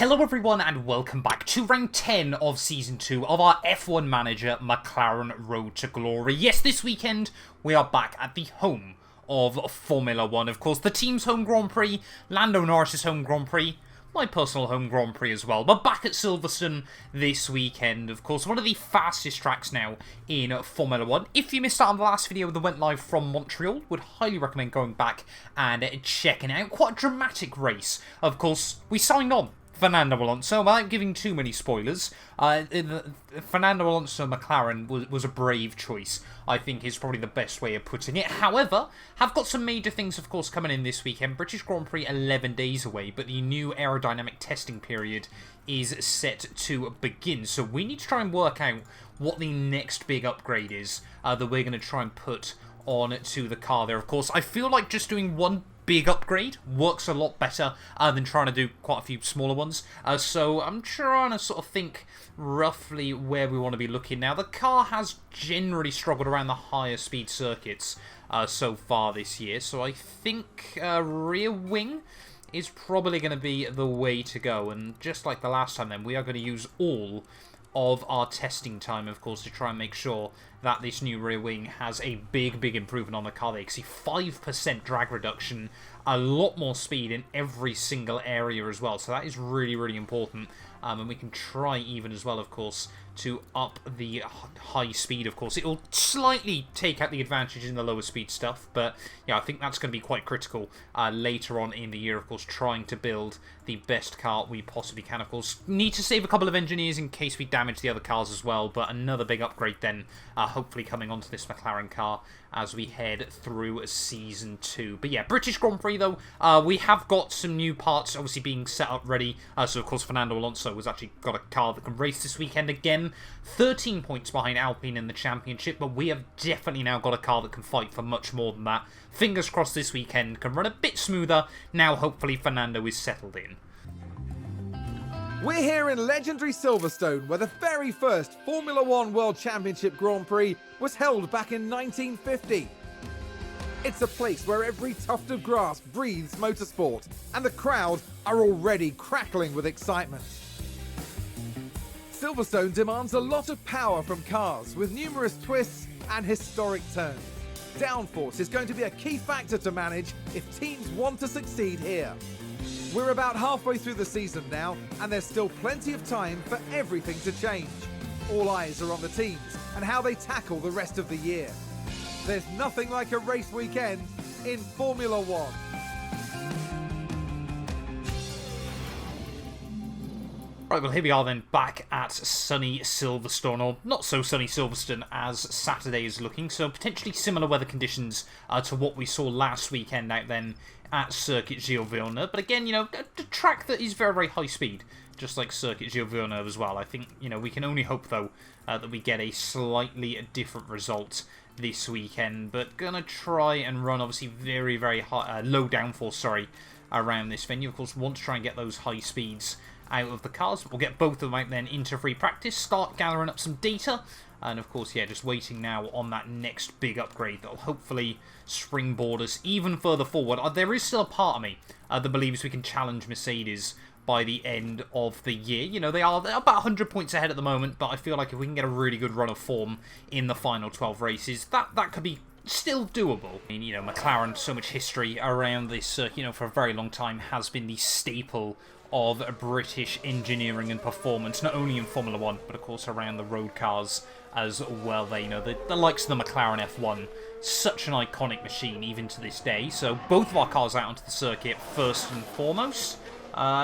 Hello everyone and welcome back to round 10 of Season 2 of our F1 Manager McLaren Road to Glory. Yes, this weekend we are back at the home of Formula 1. Of course, the team's home Grand Prix, Lando Norris's home Grand Prix, my personal home Grand Prix as well. But back at Silverstone this weekend, of course, one of the fastest tracks now in Formula 1. If you missed out on the last video that went live from Montreal, would highly recommend going back and checking it out. Quite a dramatic race. Of course, we signed on Fernando Alonso. Without giving too many spoilers, Fernando Alonso McLaren was a brave choice, I think is probably the best way of putting it. However, have got some major things, of course, coming in this weekend. British Grand Prix 11 days away, but the new aerodynamic testing period is set to begin. So we need to try and work out what the next big upgrade is that we're going to try and put on to the car there. Of course, I feel like just doing one big upgrade works a lot better than trying to do quite a few smaller ones. So I'm trying to sort of think roughly where we want to be looking now. The car has generally struggled around the higher speed circuits so far this year. So I think rear wing is probably going to be the way to go. And just like the last time then, we are going to use all of our testing time, of course, to try and make sure that this new rear wing has a big improvement on the car. They can see 5% drag reduction, a lot more speed in every single area as well. So that is really important. And we can try even as well, of course, to up the high speed, of course. It will slightly take out the advantage in the lower speed stuff, but yeah, I think that's going to be quite critical later on in the year, of course, trying to build the best car we possibly can, of course. Need to save a couple of engineers in case we damage the other cars as well, but another big upgrade then, hopefully coming onto this McLaren car as we head through Season 2. But yeah, British Grand Prix though, we have got some new parts obviously being set up ready. So of course Fernando Alonso has actually got a car that can race this weekend again. 13 points behind Alpine in the championship, but we have definitely now got a car that can fight for much more than that. Fingers crossed this weekend can run a bit smoother. Now hopefully Fernando is settled in. We're here in legendary Silverstone, where the very first Formula 1 World Championship Grand Prix was held back in 1950. It's a place where every tuft of grass breathes motorsport, and the crowd are already crackling with excitement. Silverstone demands a lot of power from cars, with numerous twists and historic turns. Downforce is going to be a key factor to manage if teams want to succeed here. We're about halfway through the season now, and there's still plenty of time for everything to change. All eyes are on the teams and how they tackle the rest of the year. There's nothing like a race weekend in Formula 1. Right, well here we are then back at sunny Silverstone, or not so sunny Silverstone as Saturday is looking, so potentially similar weather conditions to what we saw last weekend out then at Circuit Gilles Villeneuve. But again, you know, a track that is very high speed, just like Circuit Gilles Villeneuve as well. I think, you know, we can only hope though that we get a slightly different result this weekend, but gonna try and run obviously very high, low downforce, around this venue. Of course, want to try and get those high speeds out of the cars. We'll get both of them out then into free practice, start gathering up some data, and of course, yeah, just waiting now on that next big upgrade that'll hopefully springboard us even further forward. There is still a part of me that believes we can challenge Mercedes by the end of the year. You know, they're about 100 points ahead at the moment, but I feel like if we can get a really good run of form in the final 12 races, that could be still doable. I mean, you know, McLaren, so much history around this circuit, you know, for a very long time, has been the staple of British engineering and performance, not only in Formula 1, but of course around the road cars as well. They, you know, the likes of the McLaren F1, such an iconic machine even to this day. So both of our cars out onto the circuit first and foremost.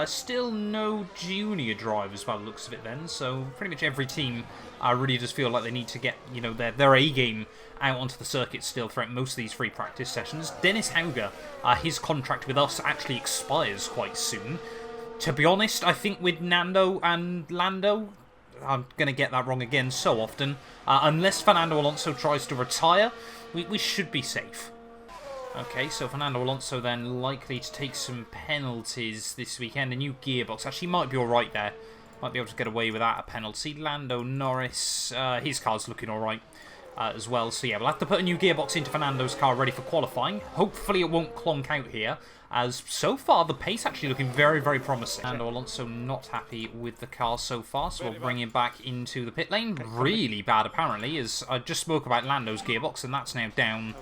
Still no junior drivers by the looks of it then, so pretty much every team really does feel like they need to get, you know, their A-game out onto the circuit still throughout most of these free practice sessions. Dennis Hauger, his contract with us actually expires quite soon. To be honest, I think with Nando and Lando, I'm going to get that wrong again so often, unless Fernando Alonso tries to retire, we should be safe. Okay, so Fernando Alonso then likely to take some penalties this weekend. A new gearbox actually might be alright there. Might be able to get away without a penalty. Lando Norris, his car's looking alright as well. So yeah, we'll have to put a new gearbox into Fernando's car ready for qualifying. Hopefully it won't clonk out here. as so far the pace actually looking very, very promising. And Alonso not happy with the car so far, so we'll bring him back into the pit lane. Really bad apparently, as I just spoke about Lando's gearbox, and that's now down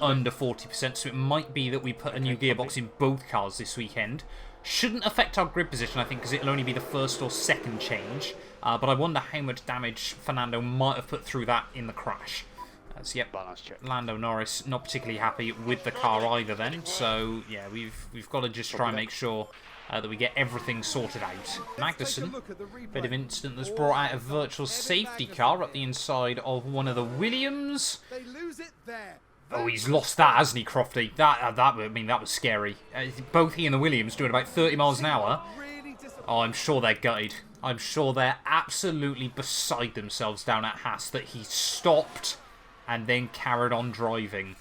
under 40%, so it might be that we put a new gearbox in both cars this weekend. Shouldn't affect our grid position, I think, because it'll only be the first or second change. But I wonder how much damage Fernando might have put through that in the crash. As, yep, Lando Norris not particularly happy with the car either then. So, yeah, we've got to just try and make sure that we get everything sorted out. Magnussen, bit of incident that's brought out a virtual safety car up the inside of one of the Williams. Oh, he's lost that, hasn't he, Crofty? I mean, that was scary. Both he and the Williams doing about 30 miles an hour. Oh, I'm sure they're gutted. I'm sure they're absolutely beside themselves down at Haas that he stopped and then carried on driving.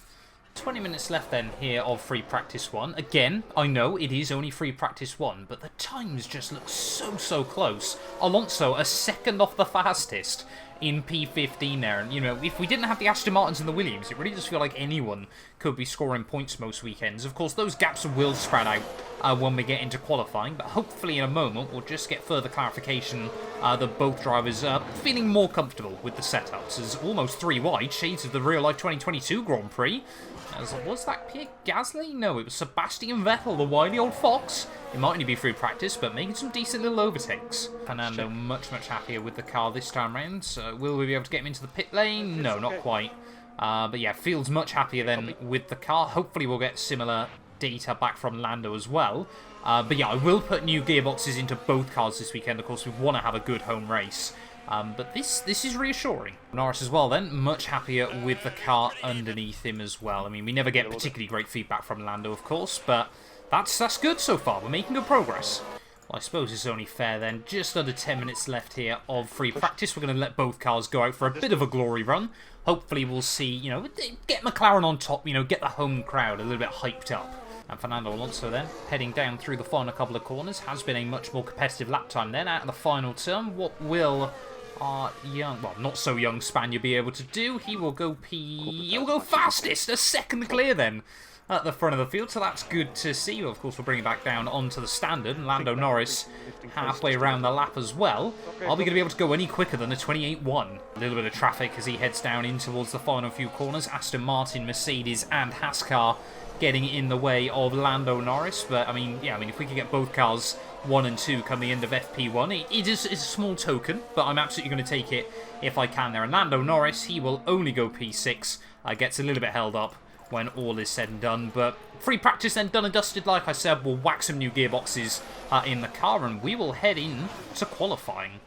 20 minutes left then here of free practice 1. Again, I know it is only free practice 1, but the times just look so close. Alonso a second off the fastest in P15 there. And, you know, if we didn't have the Aston Martins and the Williams, it really does feel like anyone could be scoring points most weekends. Of course, those gaps will spread out when we get into qualifying, but hopefully in a moment we'll just get further clarification that both drivers are feeling more comfortable with the setups. As almost 3 wide, shades of the real-life 2022 Grand Prix. Was that Pierre Gasly? No, it was Sebastian Vettel, the wily old fox. It might only be free practice, but making some decent little overtakes. Fernando much happier with the car this time round. So will we be able to get him into the pit lane? No, not quite. But yeah, feels much happier then with the car. Hopefully we'll get similar data back from Lando as well. But yeah, I will put new gearboxes into both cars this weekend. Of course, we want to have a good home race. But this is reassuring. Norris as well then, much happier with the car underneath him as well. I mean, we never get particularly great feedback from Lando, of course, but that's good so far. We're making good progress. Well, I suppose it's only fair then. Just under 10 minutes left here of free practice. We're going to let both cars go out for a bit of a glory run. Hopefully we'll see, you know, get McLaren on top, you know, get the home crowd a little bit hyped up. And Fernando Alonso then, heading down through the final couple of corners. Has been a much more competitive lap time then out of the final turn. What will our young, well, not so young Spaniard be able to do? He will go he'll go fastest, a second clear then at the front of the field, so that's good to see. Of course, we'll bring it back down onto the standard, and Lando Norris halfway around the lap as well. Are we going to be able to go any quicker than a 28-1? A little bit of traffic as he heads down in towards the final few corners. Aston Martin, Mercedes and Haas car getting in the way of Lando Norris, but I mean, yeah, if we could get both cars 1 and 2 come the end of FP1, it's a small token, but I'm absolutely going to take it if I can there. And Lando Norris, he will only go P6, gets a little bit held up when all is said and done, but free practice then done and dusted. Like I said, we'll whack some new gearboxes in the car and we will head in to qualifying.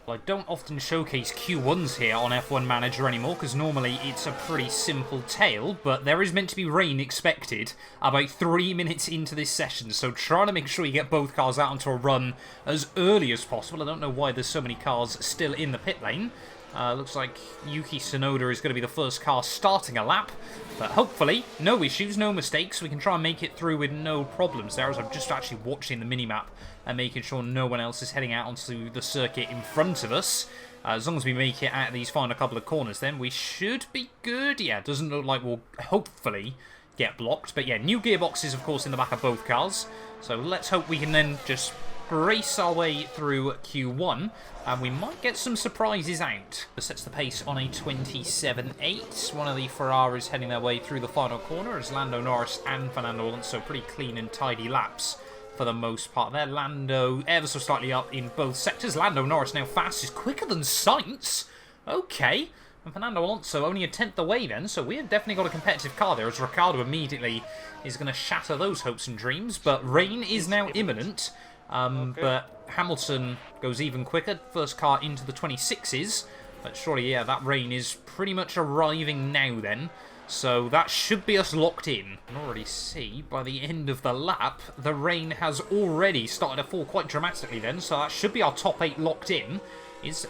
Well, I don't often showcase Q1s here on F1 Manager anymore, because normally it's a pretty simple tale, but there is meant to be rain expected about 3 minutes into this session, so trying to make sure you get both cars out onto a run as early as possible. I don't know why there's so many cars still in the pit lane. Looks like Yuki Tsunoda is going to be the first car starting a lap, but hopefully no issues, no mistakes. We can try and make it through with no problems there, as I'm just actually watching the minimap and making sure no one else is heading out onto the circuit in front of us. As long as we make it out of these final couple of corners, then we should be good. Yeah, it doesn't look like we'll hopefully get blocked, but yeah, new gearboxes of course in the back of both cars, so let's hope we can then just race our way through Q1 and we might get some surprises out. This sets the pace on a 27.8. One of the Ferraris heading their way through the final corner as Lando Norris and Fernando Alonso pretty clean and tidy laps for the most part there. Lando ever so slightly up in both sectors. Lando Norris now fastest, quicker than Sainz. Okay. And Fernando Alonso only a tenth away then, so we have definitely got a competitive car there, as Ricciardo immediately is going to shatter those hopes and dreams. But rain is now imminent. But Hamilton goes even quicker, first car into the 26s, but surely, yeah, that rain is pretty much arriving now then, so that should be us locked in. You can already see, by the end of the lap, the rain has already started to fall quite dramatically then, so that should be our top 8 locked in.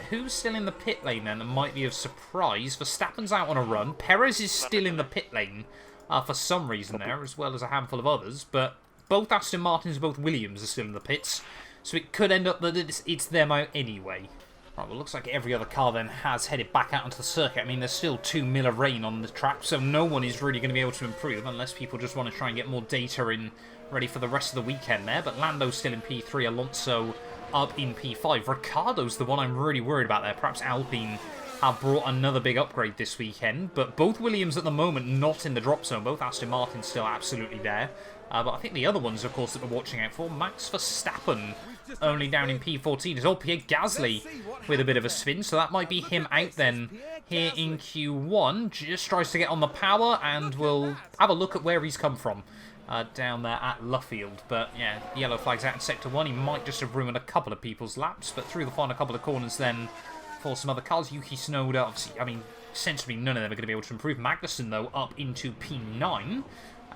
Who's still in the pit lane then? That might be of surprise. Verstappen's out on a run, Perez is still in the pit lane for some reason there, as well as a handful of others, but both Aston Martins and both Williams are still in the pits, so it could end up that it's them out anyway. Right, well, looks like every other car then has headed back out onto the circuit. I mean, there's still 2 mil of rain on the track, so no one is really going to be able to improve unless people just want to try and get more data in, ready for the rest of the weekend there. But Lando's still in P3, Alonso up in P5. Ricciardo's the one I'm really worried about there. Perhaps Alpine have brought another big upgrade this weekend, but both Williams at the moment not in the drop zone. Both Aston Martin still absolutely there. But I think the other ones, of course, that we're watching out for, Max Verstappen only down in P14 is old Pierre Gasly with a bit of a spin, so that might be him out then here in Q1. Just tries to get on the power, and we'll have a look at where he's come from down there at Luffield. But yeah, the yellow flag's out in Sector 1. He might just have ruined a couple of people's laps, but through the final couple of corners then for some other cars. Yuki Tsunoda, obviously, I mean, essentially none of them are going to be able to improve. Magnussen, though, up into P9.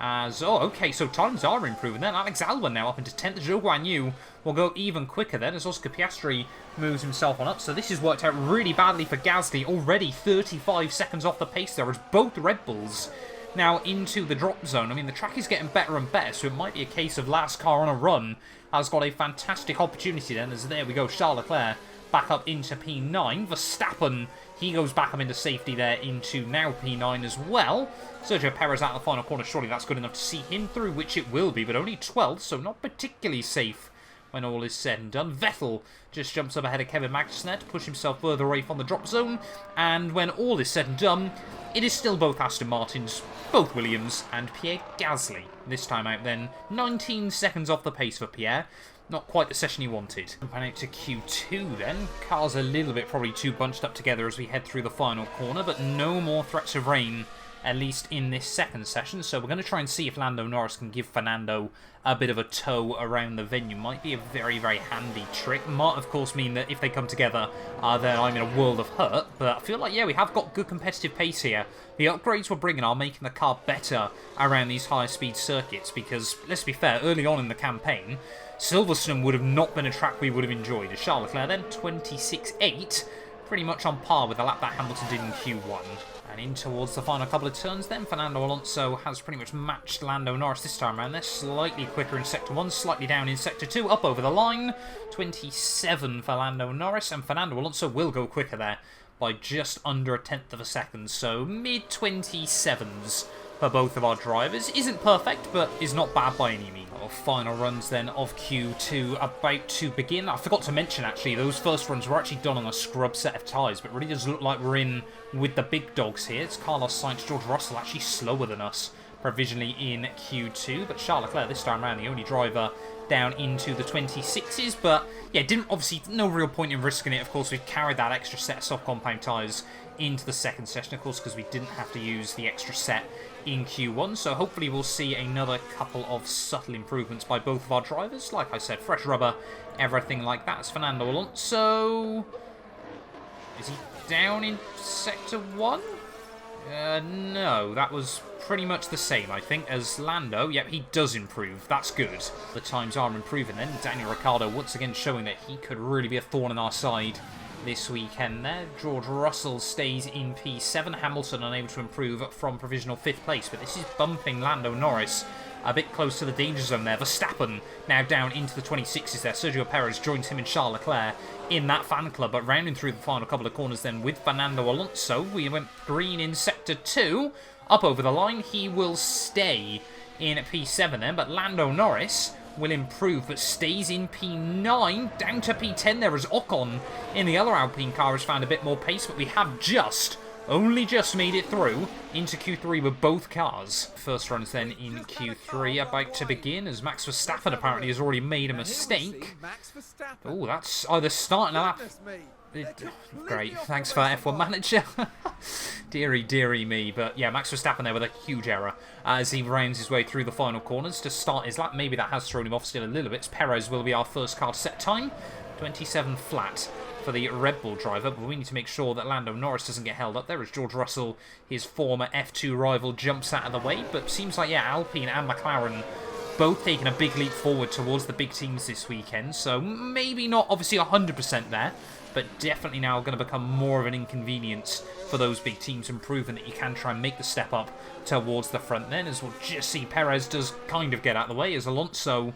Oh, okay, so times are improving then. Alex Albon now up into 10th. Zhou Guanyu will go even quicker then as Oscar Piastri moves himself on up. So this has worked out really badly for Gasly. Already 35 seconds off the pace there as both Red Bulls now into the drop zone. I mean, the track is getting better and better, so it might be a case of last car on a run has got a fantastic opportunity then, as there we go, Charles Leclerc back up into P9. Verstappen, he goes back up into safety there into now P9 as well. Sergio Perez out of the final corner. Surely that's good enough to see him through, which it will be, but only 12th, so not particularly safe when all is said and done. Vettel just jumps up ahead of Kevin Magnussen to push himself further away from the drop zone. And when all is said and done, it is still both Aston Martins, both Williams, and Pierre Gasly. This time out then, 19 seconds off the pace for Pierre. Not quite the session he wanted. Jumping out to Q2 then. Cars a little bit probably too bunched up together as we head through the final corner, but no more threats of rain, at least in this second session. So we're going to try and see if Lando Norris can give Fernando a bit of a tow around the venue. Might be a very, very handy trick. Might, of course, mean that if they come together, then I'm in a world of hurt. But I feel like, yeah, we have got good competitive pace here. The upgrades we're bringing are making the car better around these higher speed circuits because, let's be fair, early on in the campaign, Silverstone would have not been a track we would have enjoyed. As Charles Leclerc then, 26.8, pretty much on par with the lap that Hamilton did in Q1. And in towards the final couple of turns then, Fernando Alonso has pretty much matched Lando Norris this time around. They're slightly quicker in Sector 1, slightly down in Sector 2, up over the line. 27 for Lando Norris, and Fernando Alonso will go quicker there by just under a tenth of a second. So mid-27s for both of our drivers. Isn't perfect, but is not bad by any means. Final runs then of Q2 about to begin. I forgot to mention actually, those first runs were actually done on a scrub set of tyres, but it really does look like we're in with the big dogs here. It's Carlos Sainz, George Russell actually slower than us provisionally in Q2, but Charles Leclerc this time around the only driver down into the 26s, but yeah, obviously no real point in risking it. Of course, we've carried that extra set of soft compound tyres into the second session, of course, because we didn't have to use the extra set in Q1, so hopefully we'll see another couple of subtle improvements by both of our drivers. Like I said, fresh rubber, everything like that. It's Fernando Alonso. Is he down in Sector 1? No, that was pretty much the same, I think, as Lando. Yep, he does improve. That's good. The times are improving then. Daniel Ricciardo once again showing that he could really be a thorn in our side this weekend there. George Russell stays in P7. Hamilton unable to improve from provisional 5th place, but this is bumping Lando Norris a bit close to the danger zone there. Verstappen now down into the 26s there. Sergio Perez joins him and Charles Leclerc in that fan club, but rounding through the final couple of corners then with Fernando Alonso. We went green in Sector 2. Up over the line, he will stay in P7 then, but Lando Norris will improve, but stays in P9, down to P10 there as Ocon in the other Alpine car has found a bit more pace, but we have only just made it through into Q3 with both cars. First runs then in Q3 about to begin as Max Verstappen apparently has already made a mistake. Oh, that's either starting a lap. Great, thanks for F1 Manager. Deary me, but yeah, Max Verstappen there with a huge error as he rounds his way through the final corners to start his lap. Maybe that has thrown him off still a little bit. Perez will be our first car to set time. 27 flat for the Red Bull driver, but we need to make sure that Lando Norris doesn't get held up there as George Russell, his former F2 rival, jumps out of the way. But seems like, yeah, Alpine and McLaren both taking a big leap forward towards the big teams this weekend, so maybe not obviously 100% there, but definitely now going to become more of an inconvenience for those big teams, and proving that you can try and make the step up towards the front then, as we'll just see Perez does kind of get out of the way as Alonso,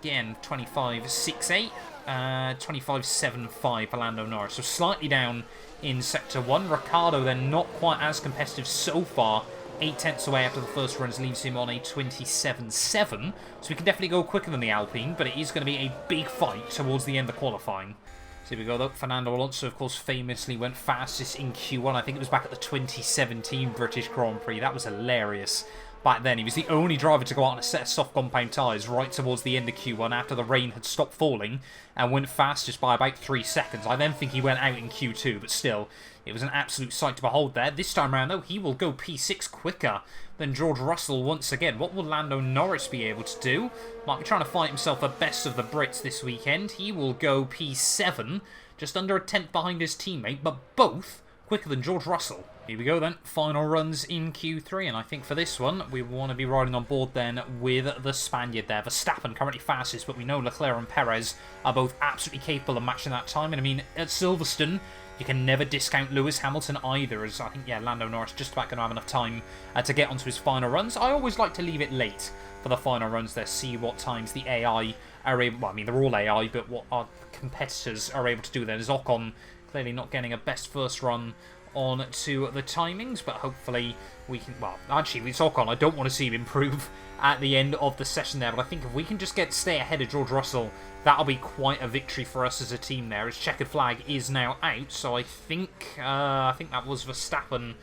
again, 25.68. 25.75 for Lando Norris. So slightly down in Sector 1. Ricciardo then not quite as competitive so far. 8 tenths away after the first runs leaves him on a 27.7. So we can definitely go quicker than the Alpine, but it is going to be a big fight towards the end of qualifying. So here we go though. Fernando Alonso, of course, famously went fastest in Q1. I think it was back at the 2017 British Grand Prix. That was hilarious. Back then, he was the only driver to go out on a set of soft compound tyres right towards the end of Q1 after the rain had stopped falling and went fastest by about 3 seconds. I then think he went out in Q2, but still, it was an absolute sight to behold there. This time around, though, he will go P6 quicker than George Russell once again. What will Lando Norris be able to do? Might be trying to fight himself the best of the Brits this weekend. He will go P7, just under a tenth behind his teammate, but both quicker than George Russell. Here we go then, final runs in Q3, and I think for this one, we want to be riding on board then with the Spaniard there. Verstappen currently fastest, but we know Leclerc and Perez are both absolutely capable of matching that time, and I mean, at Silverstone, you can never discount Lewis Hamilton either, as I think, yeah, Lando Norris just about going to have enough time to get onto his final runs. I always like to leave it late for the final runs there, see what times the AI are able, well, I mean, they're all AI, but what our competitors are able to do then. Is Ocon clearly not getting a best first run on to the timings, but hopefully we can, well, actually, it's Ocon. I don't want to see him improve at the end of the session there, but I think if we can just stay ahead of George Russell, that'll be quite a victory for us as a team there. His checkered flag is now out, so I think that was Verstappen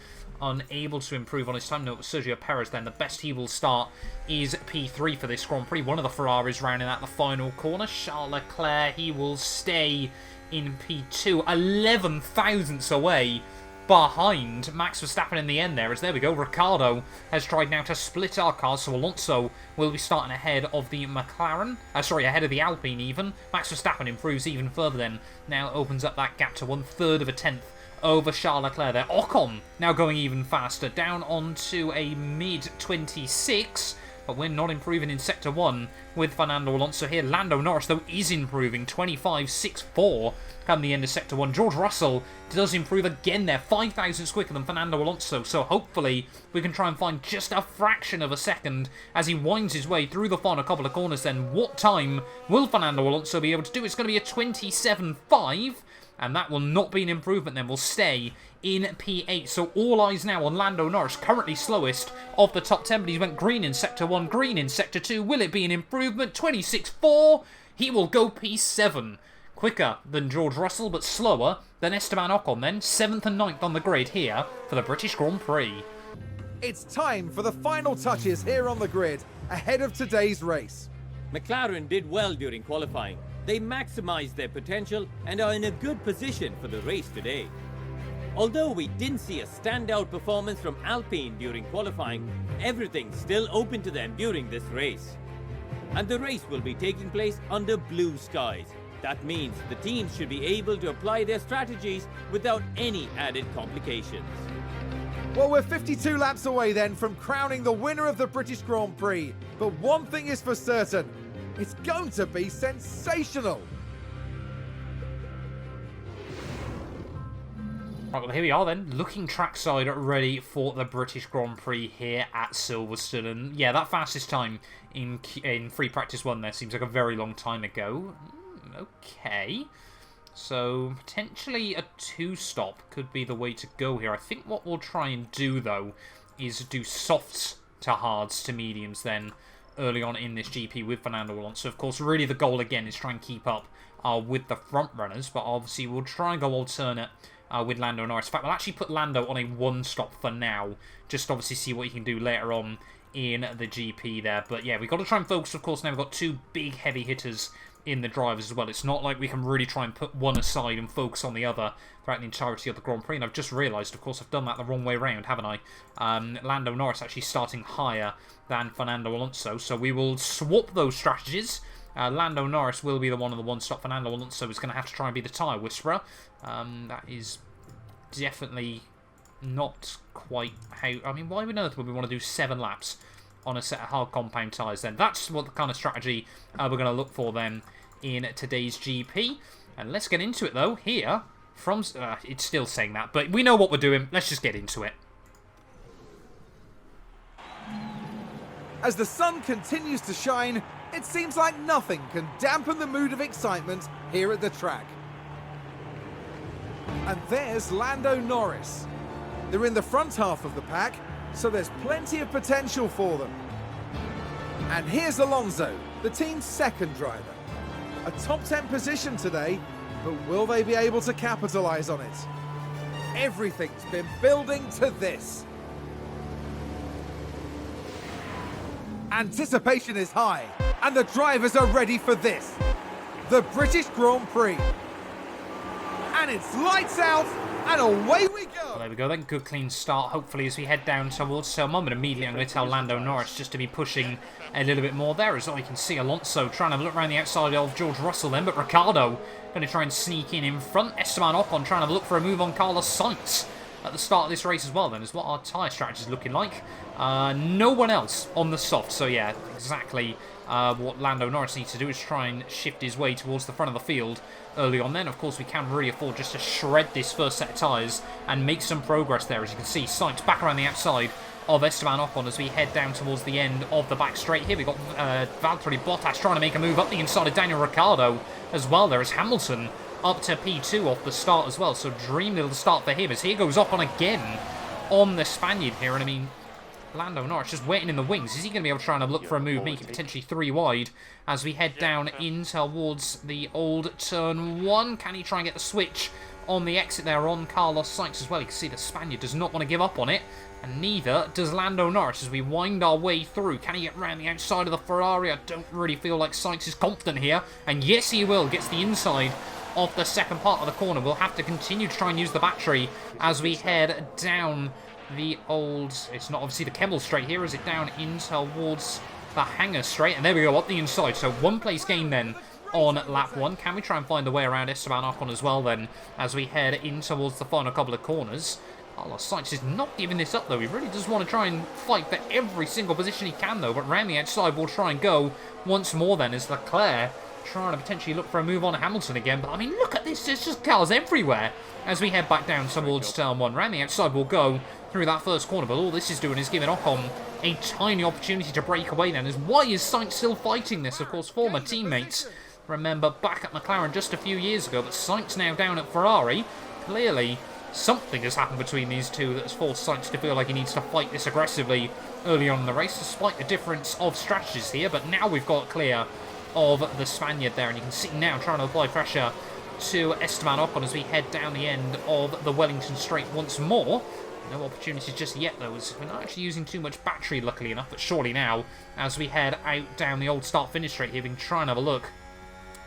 unable to improve on his time. No, it was Sergio Perez then. The best he will start is P3 for this Grand Prix. One of the Ferraris rounding out the final corner. Charles Leclerc, he will stay in P2, 11 thousandths away behind Max Verstappen in the end there, as there we go, Ricciardo has tried now to split our cars, so Alonso will be starting ahead of the McLaren, ahead of the Alpine even. Max Verstappen improves even further then, now opens up that gap to 1/3 of a tenth over Charles Leclerc there. Ocon now going even faster, down onto a mid-26, but we're not improving in Sector 1 with Fernando Alonso here. Lando Norris, though, is improving, 25.64 come the end of Sector 1. George Russell does improve again there, 5 thousandths quicker than Fernando Alonso, so hopefully we can try and find just a fraction of a second as he winds his way through the final couple of corners then. What time will Fernando Alonso be able to do? It's going to be a 27.5, and that will not be an improvement then. We'll stay in P8. So all eyes now on Lando Norris, currently slowest of the top 10, but he went green in Sector 1, green in Sector 2. Will it be an improvement? 26.4. He will go P7. Quicker than George Russell, but slower than Esteban Ocon then. 7th and 9th on the grid here for the British Grand Prix. It's time for the final touches here on the grid, ahead of today's race. McLaren did well during qualifying. They maximised their potential and are in a good position for the race today. Although we didn't see a standout performance from Alpine during qualifying, everything's still open to them during this race. And the race will be taking place under blue skies. That means the teams should be able to apply their strategies without any added complications. Well, we're 52 laps away then from crowning the winner of the British Grand Prix. But one thing is for certain, it's going to be sensational. Right, well, here we are then, looking trackside ready for the British Grand Prix here at Silverstone. And yeah, that fastest time in free practice 1 there seems like a very long time ago. Okay, so potentially a 2-stop could be the way to go here. I think what we'll try and do, though, is do softs to hards to mediums then early on in this GP with Fernando Alonso. Of course, really the goal again is try and keep up with the front runners, but obviously we'll try and go alternate with Lando Norris. In fact, we'll actually put Lando on a 1-stop for now, just obviously see what he can do later on in the GP there. But yeah, we've got to try and focus, of course. Now we've got 2 big heavy hitters in the drivers as well. It's not like we can really try and put one aside and focus on the other throughout the entirety of the Grand Prix. And I've just realised, of course, I've done that the wrong way around, haven't I? Lando Norris actually starting higher than Fernando Alonso. So we will swap those strategies. Lando Norris will be the one on the 1-stop. Fernando Alonso is going to have to try and be the tyre whisperer. That is definitely not quite how... I mean, why on earth would we want to do 7 laps on a set of hard compound tyres then? That's what the kind of strategy we're going to look for then in today's GP. And let's get into it, though, here from... it's still saying that, but we know what we're doing. Let's just get into it. As the sun continues to shine, It seems like nothing can dampen the mood of excitement here at the track. And there's Lando Norris. They're in the front half of the pack, so there's plenty of potential for them. And here's Alonso, the team's second driver. A top 10 position today, but will they be able to capitalize on it? Everything's been building to this. Anticipation is high, and the drivers are ready for this. The British Grand Prix. And it's lights out, and away we go. Well, there we go then. Good clean start, hopefully, as we head down towards turn 1. But immediately I'm going to tell Lando Norris just to be pushing a little bit more there. As well, you can see Alonso trying to look around the outside of George Russell then. But Ricciardo going to try and sneak in front. Esteban Ocon trying to look for a move on Carlos Sainz at the start of this race as well then. Is what our tyre strategy is looking like. No one else on the soft. So yeah, exactly what Lando Norris needs to do is try and shift his way towards the front of the field early on then. Of course, we can really afford just to shred this first set of tyres and make some progress there. As you can see, Sainz back around the outside of Esteban Ocon as we head down towards the end of the back straight here. We've got Valtteri Bottas trying to make a move up the inside of Daniel Ricciardo as well. There is Hamilton up to P2 off the start as well. So dream little start for him as here goes Ocon again on the Spaniard here. And I mean, Lando Norris just waiting in the wings. Is he going to be able to try and look for a move, make it potentially 3 wide as we head down in towards the old turn 1? Can he try and get the switch on the exit there on Carlos Sainz as well? You can see the Spaniard does not want to give up on it, and neither does Lando Norris as we wind our way through. Can he get around the outside of the Ferrari? I don't really feel like Sainz is confident here, and yes he will. Gets the inside of the second part of the corner. We'll have to continue to try and use the battery as we head down the old, it's not obviously the Kemmel straight here, is it down in towards the hangar straight, and there we go, up the inside. So 1 place gain then on lap 1. Can we try and find a way around Esteban Ocon as well then as we head in towards the final couple of corners? Carlos Sainz is not giving this up though. He really does want to try and fight for every single position he can though, but round the outside we'll try and go once more then as Leclerc trying to potentially look for a move on Hamilton again. But I mean, look at this, there's just cars everywhere as we head back down towards turn 1. Round the outside we'll go through that first corner, but all this is doing is giving Ocon a tiny opportunity to break away then. As why is Sainz still fighting this? Of course, former teammates, remember, back at McLaren just a few years ago, but Sainz now down at Ferrari. Clearly, something has happened between these two that has forced Sainz to feel like he needs to fight this aggressively early on in the race, despite the difference of strategies here. But now we've got clear of the Spaniard there, and you can see now trying to apply pressure to Esteban Ocon as we head down the end of the Wellington Straight once more. No opportunities just yet though, as we're not actually using too much battery luckily enough, but surely now as we head out down the old start finish straight here we can try and have a look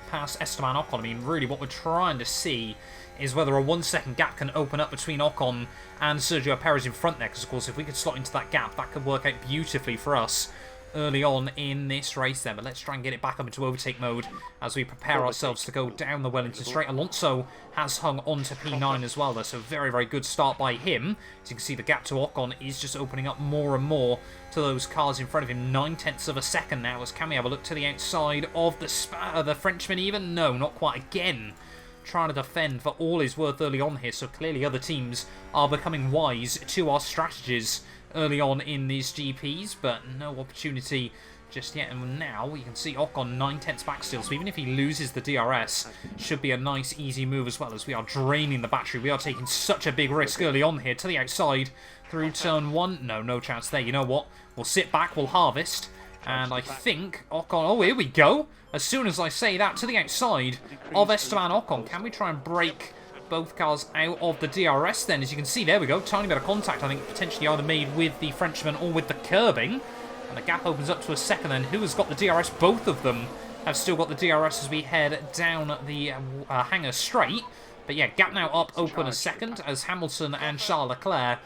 past Esteban Ocon. I mean, really what we're trying to see is whether a 1 second gap can open up between Ocon and Sergio Perez in front there, because of course if we could slot into that gap that could work out beautifully for us early on in this race then. But let's try and get it back up into overtake mode as we prepare ourselves to go down the Wellington Straight. Alonso has hung on to P9 as well there, so very, very good start by him. As you can see, the gap to Ocon is just opening up more and more to those cars in front of him. 9/10 of a second now, as can we have a look to the outside of the Frenchman even? No, not quite again. Trying to defend for all his worth early on here, so clearly other teams are becoming wise to our strategies early on in these GPs, but no opportunity just yet. And now you can see Ocon 9/10 back still, so even if he loses the DRS, should be a nice easy move as well, as we are draining the battery. We are taking such a big risk early on here to the outside through turn 1. No chance there. You know what? We'll sit back, we'll harvest, and I think Ocon, oh here we go. As soon as I say that, to the outside of Esteban Ocon. Can we try and break both cars out of the DRS then? As you can see, there we go, tiny bit of contact I think potentially either made with the Frenchman or with the curbing, and the gap opens up to a second then. Who has got the DRS? Both of them have still got the DRS as we head down the hangar straight. But yeah, gap now up open a second as Hamilton and Charles Leclerc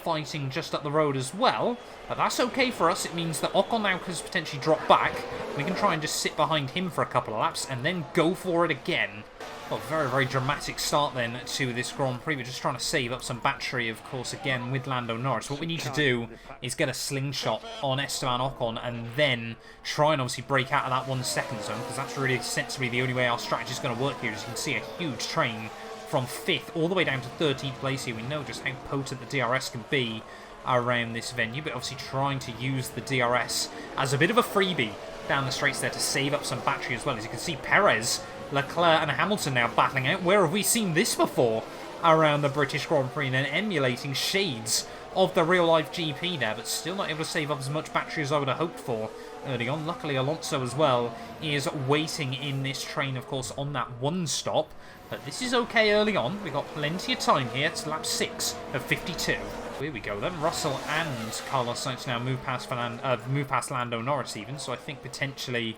fighting just up the road as well. But that's okay for us. It means that Ocon now has potentially dropped back. We can try and just sit behind him for a couple of laps and then go for it again. Well, very, very dramatic start then to this Grand Prix. We're just trying to save up some battery, of course, again with Lando Norris. What we need to do is get a slingshot on Esteban Ocon and then try and obviously break out of that 1 second zone, because that's really sensibly the only way our strategy is going to work here. As you can see, a huge train from 5th all the way down to 13th place here. We know just how potent the DRS can be around this venue, but obviously trying to use the DRS as a bit of a freebie down the straights there to save up some battery as well. As you can see, Perez, Leclerc and Hamilton now battling out. Where have we seen this before around the British Grand Prix? And then emulating shades of the real-life GP there, but still not able to save up as much battery as I would have hoped for early on. Luckily, Alonso as well is waiting in this train, of course, on that one stop. But this is okay early on. We've got plenty of time here. It's lap 6 of 52. Here we go then. Russell and Carlos Sainz now move past Lando Norris even, so I think potentially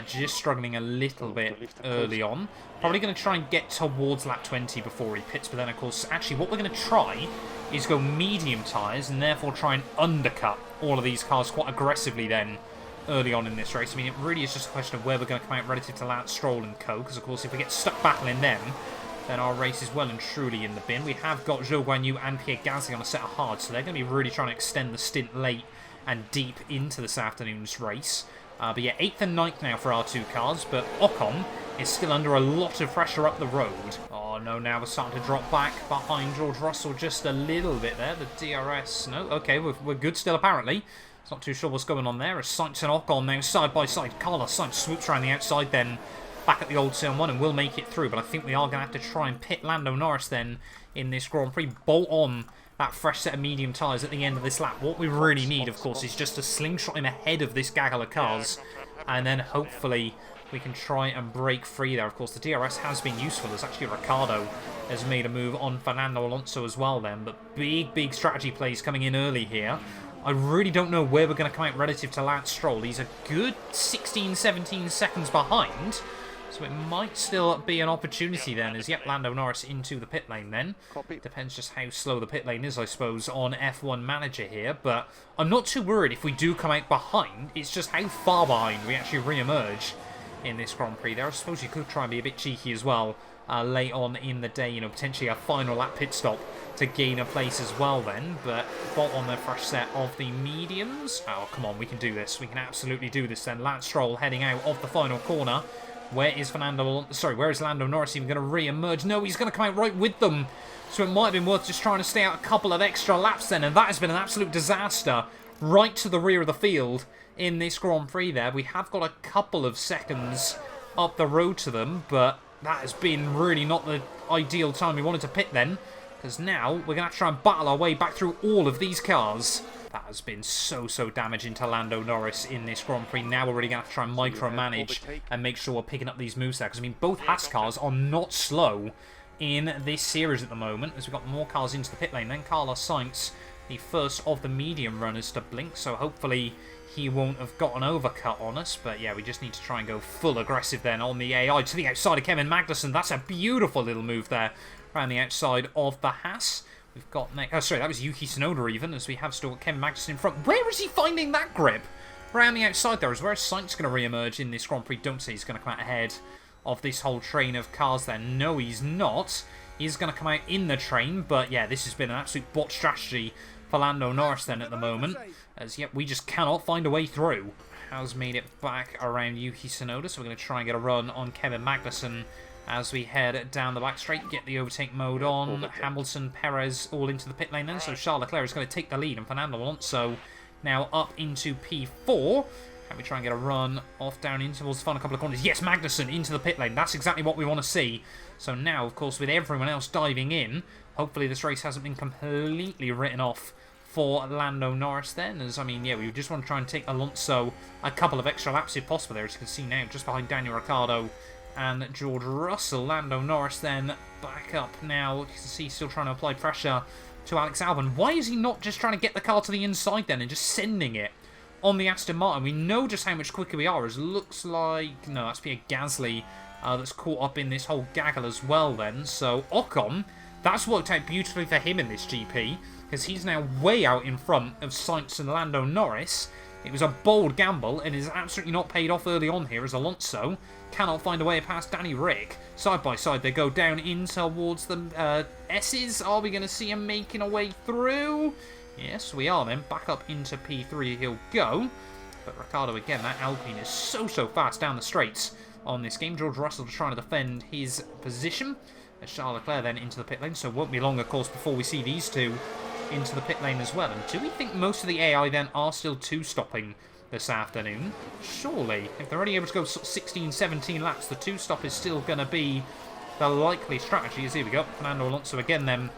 just struggling a little bit early on. Probably going to try and get towards lap 20 before he pits, but then of course, actually what we're going to try is go medium tyres and therefore try and undercut all of these cars quite aggressively then early on in this race. I mean, it really is just a question of where we're going to come out relative to Lance Stroll and co, because of course if we get stuck battling them, then our race is well and truly in the bin. We have got Zhou Guanyu and Pierre Gasly on a set of hard, so they're going to be really trying to extend the stint late and deep into this afternoon's race. But yeah, 8th and 9th now for our two cars, but Ocon is still under a lot of pressure up the road. Oh no, now we're starting to drop back behind George Russell just a little bit there. The DRS, no, okay, we're good still apparently. It's not too sure what's going on there. As Sainz and Ocon now side by side. Carlos Sainz swoops around the outside then back at the old turn 1 and will make it through, but I think we are going to have to try and pit Lando Norris then in this Grand Prix. Bolt on that fresh set of medium tyres at the end of this lap. What we really need, of course, is just to slingshot him ahead of this gaggle of cars, and then hopefully we can try and break free there. Of course, the DRS has been useful, as actually Ricciardo has made a move on Fernando Alonso as well then, but big strategy plays coming in early here. I really don't know where we're going to come out relative to Lance Stroll. He's a good 16-17 seconds behind, so it might still be an opportunity then, as yep, Lando Norris into the pit lane then. Depends just how slow the pit lane is, I suppose, on F1 Manager here, but I'm not too worried if we do come out behind. It's just how far behind we actually re-emerge in this Grand Prix there. I suppose you could try and be a bit cheeky as well late on in the day, you know, potentially a final lap pit stop to gain a place as well then, but bolt on the fresh set of the mediums. Oh, come on, we can do this. We can absolutely do this then. Lance Stroll heading out of the final corner. Where is where is Lando Norris even going to re-emerge? No, he's going to come out right with them. So it might have been worth just trying to stay out a couple of extra laps then, and that has been an absolute disaster right to the rear of the field in this Grand Prix there. We have got a couple of seconds up the road to them, but that has been really not the ideal time we wanted to pit then, because now we're going to have to try and battle our way back through all of these cars. That has been so damaging to Lando Norris in this Grand Prix. Now we're really going to have to try and micromanage and make sure we're picking up these moves there. Because, I mean, both Haas cars are not slow in this series at the moment, as we've got more cars into the pit lane. Then Carlos Sainz, the first of the medium runners to blink. So hopefully he won't have got an overcut on us. But, yeah, we just need to try and go full aggressive then on the AI to the outside of Kevin Magnussen. That's a beautiful little move there around the outside of the Haas. We've got next. Oh, sorry, that was Yuki Tsunoda even, as we have still got Kevin Magnussen in front. Where is he finding that grip? Around the outside there, is where Sainz going to re-emerge in this Grand Prix. Don't say he's going to come out ahead of this whole train of cars there. No, he's not. He's going to come out in the train, but yeah, this has been an absolute bot strategy for Lando Norris then at the moment, as yet we just cannot find a way through. Has made it back around Yuki Tsunoda, so we're going to try and get a run on Kevin Magnussen as we head down the back straight, get the overtake mode on. Hamilton, Perez all into the pit lane then, so Charles Leclerc is going to take the lead, and Fernando Alonso now up into P4. Can we try and get a run off down in towards the final couple of corners? Yes, Magnussen into the pit lane. That's exactly what we want to see. So now, of course, with everyone else diving in, hopefully this race hasn't been completely written off for Lando Norris then, as, I mean, yeah, we just want to try and take Alonso a couple of extra laps if possible there, as you can see now, just behind Daniel Ricciardo and George Russell. Lando Norris then back up now. You can see still trying to apply pressure to Alex Albon. Why is he not just trying to get the car to the inside then and just sending it on the Aston Martin? We know just how much quicker we are, as looks like... No, that's Pierre Gasly that's caught up in this whole gaggle as well then. So Ocon, that's worked out beautifully for him in this GP, because he's now way out in front of Sainz and Lando Norris. It was a bold gamble, and is absolutely not paid off early on here, as Alonso cannot find a way past Danny Rick. Side by side, they go down in towards the S's. Are we going to see him making a way through? Yes, we are then. Back up into P3 he'll go. But Ricciardo, again, that Alpine is so fast down the straights on this game. George Russell trying to defend his position. As Charles Leclerc then into the pit lane. So it won't be long, of course, before we see these two into the pit lane as well. And do we think most of the AI then are still two-stopping this afternoon. Surely, if they're only able to go 16, 17 laps, the two-stop is still going to be the likely strategy. As here we go, Fernando Alonso again then.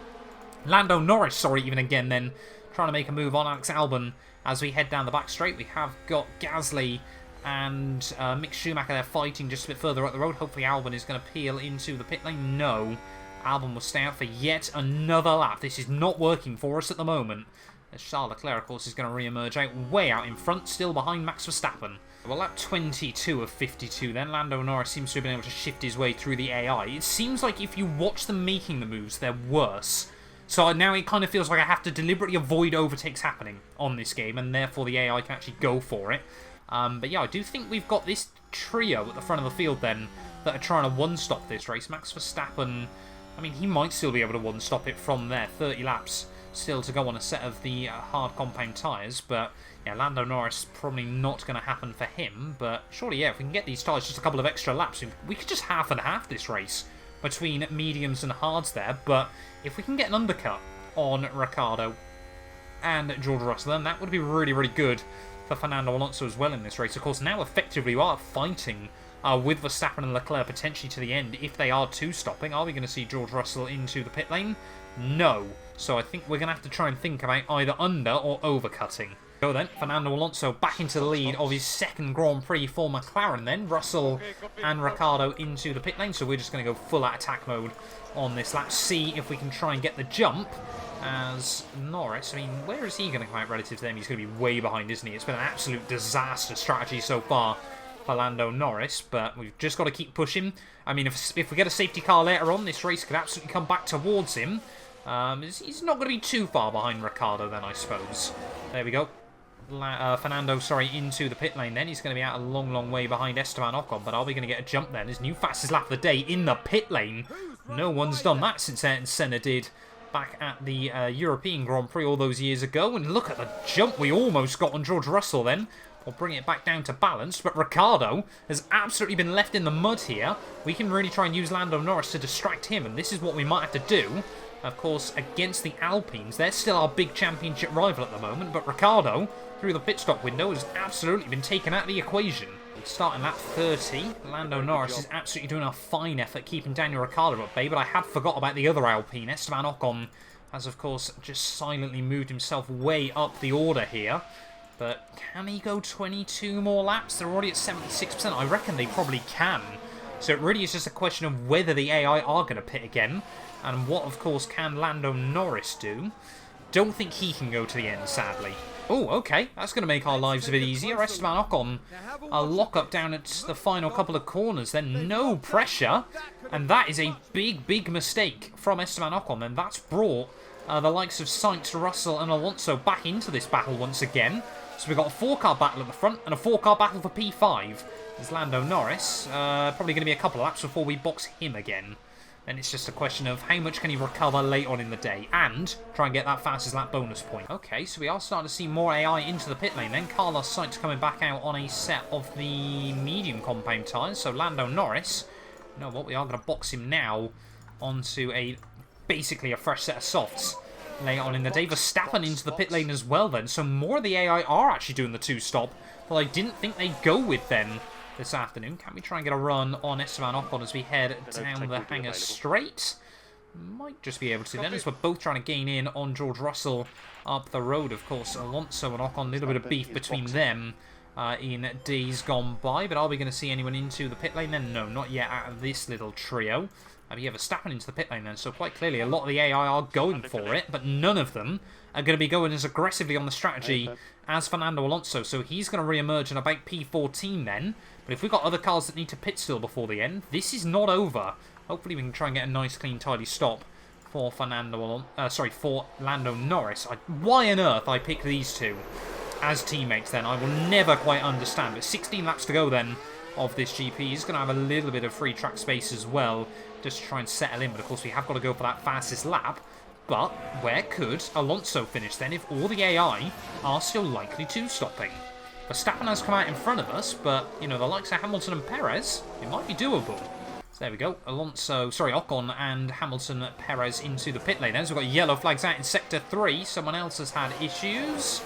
Lando Norris, sorry, even again then, trying to make a move on Alex Albon as we head down the back straight. We have got Gasly and Mick Schumacher there fighting just a bit further up the road. Hopefully Albon is going to peel into the pit lane. No, Albon will stay out for yet another lap. This is not working for us at the moment. As Charles Leclerc, of course, is going to re-emerge way out in front, still behind Max Verstappen. Well, lap 22 of 52 then, Lando Norris seems to have been able to shift his way through the AI. It seems like if you watch them making the moves, they're worse. So now it kind of feels like I have to deliberately avoid overtakes happening on this game, and therefore the AI can actually go for it. But yeah, I do think we've got this trio at the front of the field then that are trying to one-stop this race. Max Verstappen, I mean, he might still be able to one-stop it from there. 30 laps still to go on a set of the hard compound tyres, but yeah, Lando Norris probably not going to happen for him. But surely, yeah, if we can get these tyres just a couple of extra laps, we could just half and half this race between mediums and hards there. But if we can get an undercut on Ricciardo and George Russell, then that would be really, really good for Fernando Alonso as well in this race. Of course, now effectively we are fighting with Verstappen and Leclerc potentially to the end if they are two-stopping. Are we going to see George Russell into the pit lane? No. So I think we're going to have to try and think about either under or overcutting. So then, Fernando Alonso back into the lead of his second Grand Prix for McLaren then. Russell and Ricciardo into the pit lane, so we're just going to go full out attack mode on this lap. See if we can try and get the jump as Norris. I mean, where is he going to come out relative to them? He's going to be way behind, isn't he? It's been an absolute disaster strategy so far for Lando Norris, but we've just got to keep pushing. I mean, if we get a safety car later on, this race could absolutely come back towards him. He's not going to be too far behind Ricciardo then, I suppose. There we go. Fernando, sorry, into the pit lane then. He's going to be out a long, long way behind Esteban Ocon, but are we going to get a jump then? His new fastest lap of the day in the pit lane. No one's done that since Ayrton Senna did back at the European Grand Prix all those years ago. And look at the jump we almost got on George Russell then. We'll bring it back down to balance, but Ricciardo has absolutely been left in the mud here. We can really try and use Lando Norris to distract him, and this is what we might have to do. Of course, against the Alpines, they're still our big championship rival at the moment, but Ricciardo, through the pit stop window, has absolutely been taken out of the equation. Starting lap 30, Lando Norris is absolutely doing a fine effort keeping Daniel Ricciardo at bay, but I had forgot about the other Alpine. Esteban Ocon has, of course, just silently moved himself way up the order here. But can he go 22 more laps? They're already at 76%. I reckon they probably can. So it really is just a question of whether the AI are going to pit again. And what, of course, can Lando Norris do? Don't think he can go to the end, sadly. Oh, okay. That's going to make our lives a bit easier. Esteban Ocon, a lock-up down at the final couple of corners. Then no pressure. And that is a big, big mistake from Esteban Ocon. And that's brought the likes of Sainz, Russell and Alonso back into this battle once again. So we've got a four-car battle at the front and a four-car battle for P5. There's Lando Norris. Probably going to be a couple of laps before we box him again. Then it's just a question of how much can he recover late on in the day and try and get that fastest lap bonus point. Okay, so we are starting to see more AI into the pit lane then. Carlos Sainz coming back out on a set of the medium compound tyres. So Lando Norris, you know what, we are going to box him now onto basically a fresh set of softs later on in the day. Verstappen into the pit lane as well then. So more of the AI are actually doing the two-stop. Well, I didn't think they'd go with then this afternoon. Can we try and get a run on Esteban Ocon as we head down the hangar straight? Might just be able to then, as we're both trying to gain in on George Russell up the road. Of course, Alonso and Ocon, a little bit of beef between them in days gone by. But are we going to see anyone into the pit lane then? No, not yet out of this little trio. We have Verstappen into the pit lane then, so quite clearly a lot of the AI are going for it, but none of them are going to be going as aggressively on the strategy as Fernando Alonso, so he's going to re-emerge in about P14 then. But if we've got other cars that need to pit still before the end, this is not over. Hopefully we can try and get a nice, clean, tidy stop for for Lando Norris. Why on earth I picked these two as teammates then, I will never quite understand. But 16 laps to go then of this GP. He's going to have a little bit of free track space as well, just to try and settle in. But of course we have got to go for that fastest lap. But where could Alonso finish then if all the AI are still likely to stopping? Verstappen has come out in front of us, but, you know, the likes of Hamilton and Perez, it might be doable. So there we go. Ocon and Hamilton, Perez into the pit lane. Then so we've got yellow flags out in Sector 3. Someone else has had issues.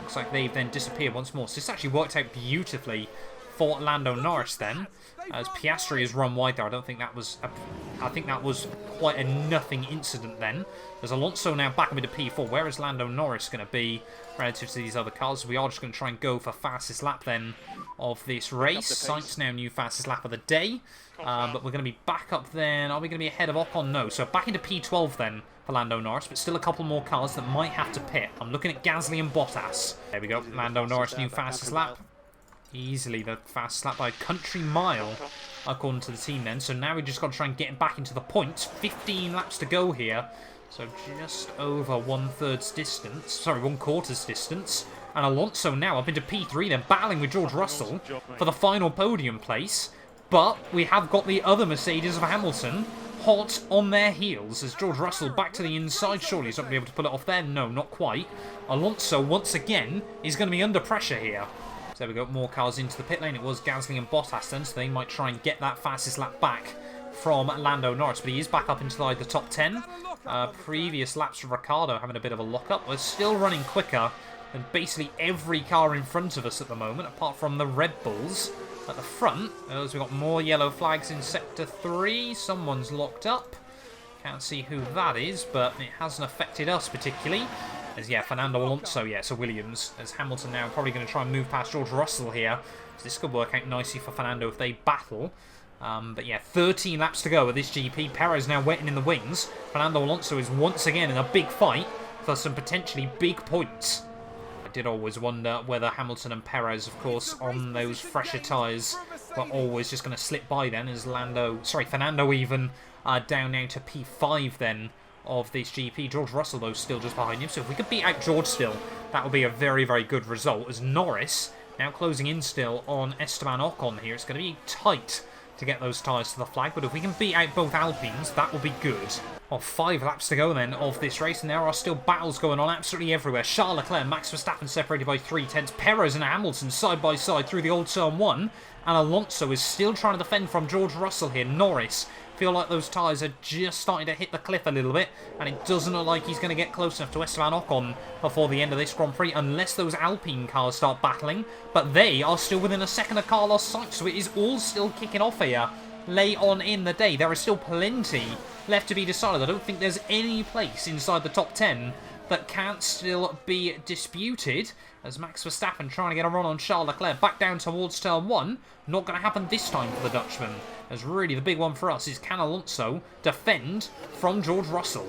Looks like they've then disappeared once more. So this actually worked out beautifully for Lando Norris then. As Piastri has run wide there. I don't think that was... I think that was quite a nothing incident then. There's Alonso now back up into P4. Where is Lando Norris going to be relative to these other cars? We are just going to try and go for fastest lap then of this race. Sainz now new fastest lap of the day. But we're going to be back up then. Are we going to be ahead of Ocon? No. So back into P12 then for Lando Norris. But still a couple more cars that might have to pit. I'm looking at Gasly and Bottas. There we go. Lando Norris new fastest lap. Easily the fastest lap by a country mile, according to the team then. So now we just got to try and get back into the points. 15 laps to go here. So just over 1/3's distance. Sorry, 1/4's distance. And Alonso now up into P3 then, battling with George Russell for the final podium place. But we have got the other Mercedes of Hamilton hot on their heels as George Russell back to the inside. Surely he's not going to be able to pull it off there. No, not quite. Alonso, once again, is going to be under pressure here. So there we go, more cars into the pit lane. It was Gasly and Bottas then, so they might try and get that fastest lap back from Lando Norris. But he is back up into the top 10. Previous laps for Ricciardo having a bit of a lock-up. We're still running quicker than basically every car in front of us at the moment, apart from the Red Bulls at the front. As we've got more yellow flags in Sector 3. Someone's locked up. Can't see who that is, but it hasn't affected us particularly. As, yeah, Fernando Alonso, yeah, so Williams, as Hamilton now probably going to try and move past George Russell here. So this could work out nicely for Fernando if they battle. But yeah, 13 laps to go at this GP. Perez now waiting in the wings. Fernando Alonso is once again in a big fight for some potentially big points. I did always wonder whether Hamilton and Perez, of course, on those fresher tyres, were always just going to slip by then, as Fernando even down now to P5 then of this GP. George Russell, though, still just behind him. So if we could beat out George still, that would be a very, very good result. As Norris now closing in still on Esteban Ocon here. It's going to be tight to get those tyres to the flag, but if we can beat out both Alpines, that will be good. Well, 5 laps to go then of this race, and there are still battles going on absolutely everywhere. Charles Leclerc, Max Verstappen separated by 3/10. Perez and Hamilton side by side through the old turn 1, and Alonso is still trying to defend from George Russell here. Norris feel like those tyres are just starting to hit the cliff a little bit, and it doesn't look like he's going to get close enough to Esteban Ocon before the end of this Grand Prix, unless those Alpine cars start battling. But they are still within a second of Carlos Sainz, so it is all still kicking off here late on in the day. There is still plenty left to be decided. I don't think there's any place inside the top 10 that can't still be disputed, as Max Verstappen trying to get a run on Charles Leclerc back down towards turn 1. Not going to happen this time for the Dutchman, as really the big one for us is, can Alonso defend from George Russell?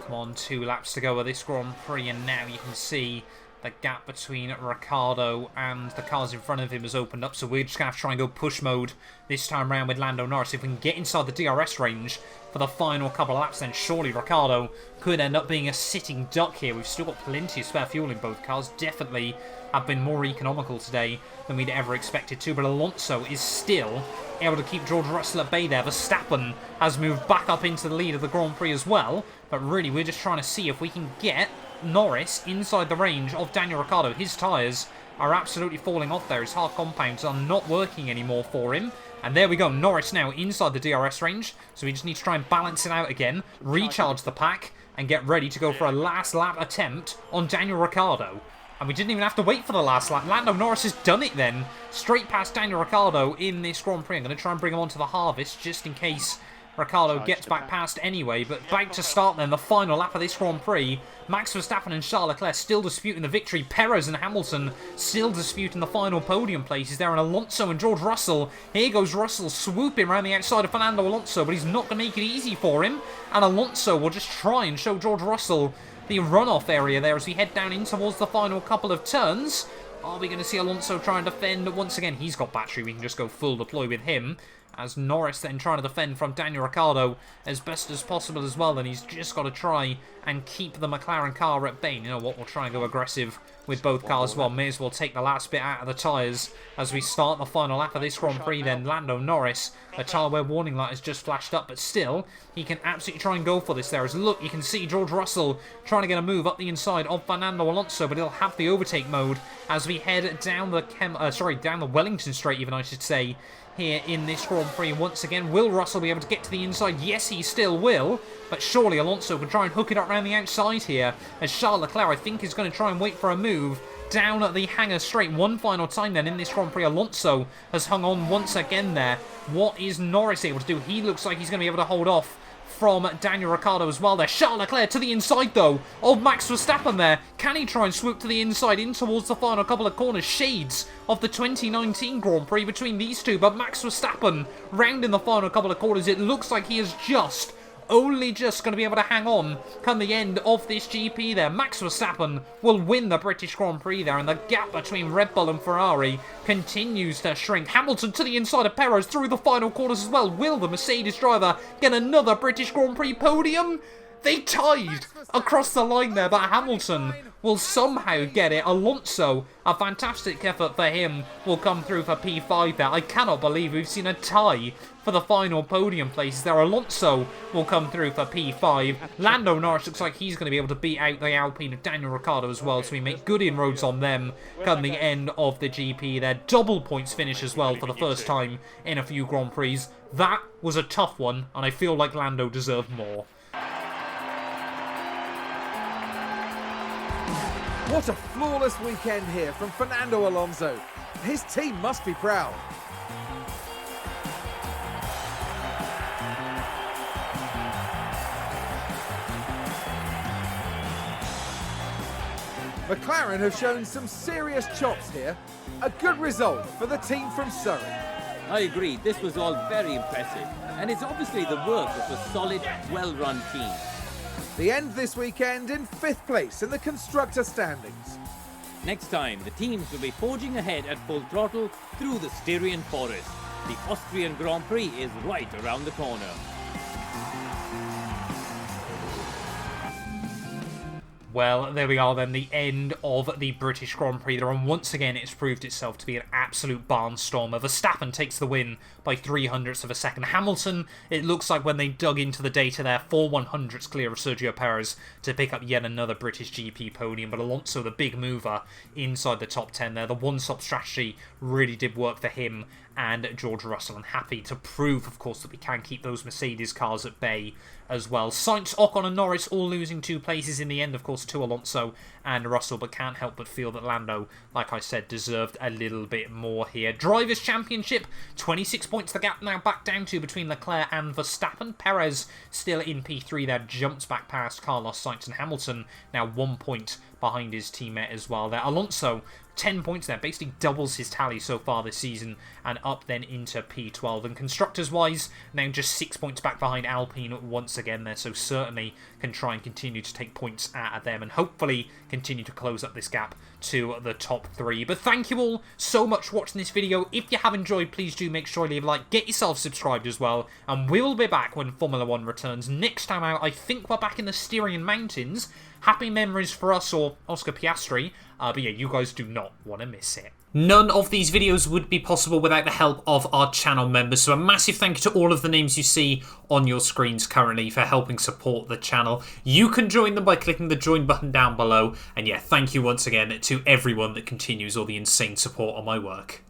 Come on, 2 laps to go of this Grand Prix, and now you can see the gap between Ricciardo and the cars in front of him has opened up, so we're just going to have to try and go push mode this time around with Lando Norris. If we can get inside the DRS range for the final couple of laps, then surely Ricciardo could end up being a sitting duck here. We've still got plenty of spare fuel in both cars. Definitely have been more economical today than we'd ever expected to, but Alonso is still able to keep George Russell at bay there. Verstappen has moved back up into the lead of the Grand Prix as well, but really we're just trying to see if we can get Norris inside the range of Daniel Ricciardo. His tyres are absolutely falling off there. His hard compounds are not working anymore for him. And there we go, Norris now inside the DRS range, so we just need to try and balance it out again, recharge the pack, and get ready to go for a last lap attempt on Daniel Ricciardo. And we didn't even have to wait for the last lap. Lando Norris has done it then, straight past Daniel Ricciardo in this Grand Prix. I'm going to try and bring him onto the harvest, just in case Ricciardo gets back past anyway. But back to start then, the final lap of this Grand Prix. Max Verstappen and Charles Leclerc still disputing the victory. Perez and Hamilton still disputing the final podium places there. And Alonso and George Russell. Here goes Russell swooping around the outside of Fernando Alonso, but he's not going to make it easy for him. And Alonso will just try and show George Russell the runoff area there as we head down in towards the final couple of turns. Are we going to see Alonso try and defend once again? He's got battery, we can just go full deploy with him. As Norris then trying to defend from Daniel Ricciardo as best as possible as well. Then he's just got to try and keep the McLaren car at bay. You know what, we'll try and go aggressive with both cars as well. May as well take the last bit out of the tyres as we start the final lap of this Grand Prix then. Lando Norris, a tyre wear warning light has just flashed up, but still, he can absolutely try and go for this there. As look, you can see George Russell trying to get a move up the inside of Fernando Alonso, but he'll have the overtake mode as we head down the down the Wellington Straight even, I should say, here in this Grand Prix once again. Will Russell be able to get to the inside? Yes, he still will. But surely Alonso can try and hook it up around the outside here. As Charles Leclerc, I think, is going to try and wait for a move down at the hangar straight. One final time then in this Grand Prix. Alonso has hung on once again there. What is Norris able to do? He looks like he's going to be able to hold off from Daniel Ricciardo as well there. Charles Leclerc to the inside though of Max Verstappen there. Can he try and swoop to the inside in towards the final couple of corners? Shades of the 2019 Grand Prix between these two, but Max Verstappen round in the final couple of corners. It looks like he is only just going to be able to hang on come the end of this GP there. Max Verstappen will win the British Grand Prix there, and the gap between Red Bull and Ferrari continues to shrink. Hamilton to the inside of Perez through the final quarters as well. Will the Mercedes driver get another British Grand Prix podium? They tied across the line there, but Hamilton will somehow get it. Alonso, a fantastic effort for him, will come through for P5 there. I cannot believe we've seen a tie for the final podium places there. Alonso will come through for P5. Lando Norris looks like he's going to be able to beat out the Alpine of Daniel Ricciardo as well, so we make good inroads on them come the end of the GP there. Double points finish as well for the first time in a few Grand Prix. That was a tough one, and I feel like Lando deserved more. What a flawless weekend here from Fernando Alonso. His team must be proud. McLaren have shown some serious chops here. A good result for the team from Surrey. I agree, this was all very impressive, and it's obviously the work of a solid, well-run team. The end this weekend in 5th place in the constructor standings. Next time, the teams will be forging ahead at full throttle through the Styrian forest. The Austrian Grand Prix is right around the corner. Well, there we are then, the end of the British Grand Prix there, and once again it's proved itself to be an absolute barnstormer. Verstappen takes the win by 0.03 of a second. Hamilton, it looks like when they dug into the data there, 4/100ths clear of Sergio Perez to pick up yet another British GP podium, but Alonso, the big mover inside the top 10 there. The one-stop strategy really did work for him and George Russell, and happy to prove, of course, that we can keep those Mercedes cars at bay as well. Sainz, Ocon and Norris all losing 2 places in the end, of course, to Alonso and Russell, but can't help but feel that Lando, like I said, deserved a little bit more here. Drivers' Championship, 26 points the gap now back down to between Leclerc and Verstappen. Perez still in P3 there, jumps back past Carlos Sainz, and Hamilton now 1 point behind his teammate as well there. Alonso, 10 points there, basically doubles his tally so far this season, and up then into P12. And constructors-wise, now just 6 points back behind Alpine once again there, so certainly can try and continue to take points out of them, and hopefully continue to close up this gap to the top 3. But thank you all so much for watching this video. If you have enjoyed, please do make sure you leave a like, get yourself subscribed as well, and we'll be back when Formula 1 returns. Next time out, I think we're back in the Styrian Mountains. Happy memories for us, or Oscar Piastri. But yeah, you guys do not want to miss it. None of these videos would be possible without the help of our channel members, so a massive thank you to all of the names you see on your screens currently for helping support the channel. You can join them by clicking the join button down below, and yeah, thank you once again to everyone that continues all the insane support on my work.